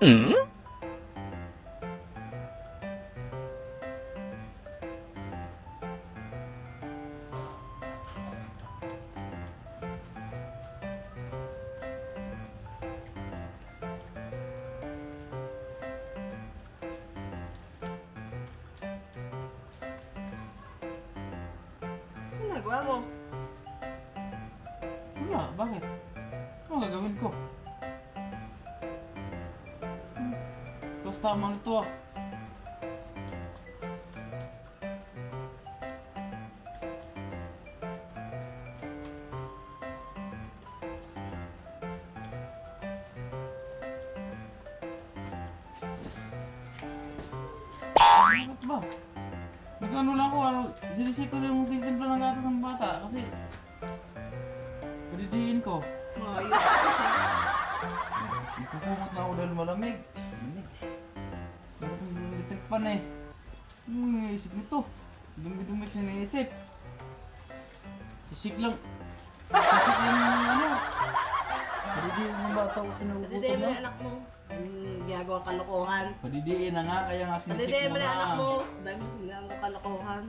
Hmm? Ano nagawa mo? Wala, bakit? Ano gagawin ko? Basta tama ito ah. Bakit ba? Nag-ano lang ako, sinisip ko yung titimpla ng gatas ng bata kasi padidiin ko. Ayos. Ikukumot na ako dahil malamig. Malamig. Bakit ang electric pan eh? Naisip nito. Dumi-dumi kasi naisip. Sisik lang. Sisik lang yung ano. Padidiin ng bata ko sa nagugutom Padidiin mo na. na anak mo. Ginagawa kalokohan. Padidiin na nga, kaya nga sinisik Padidiin mo mo na anak na. mo. Dami ginagawa kalokohan.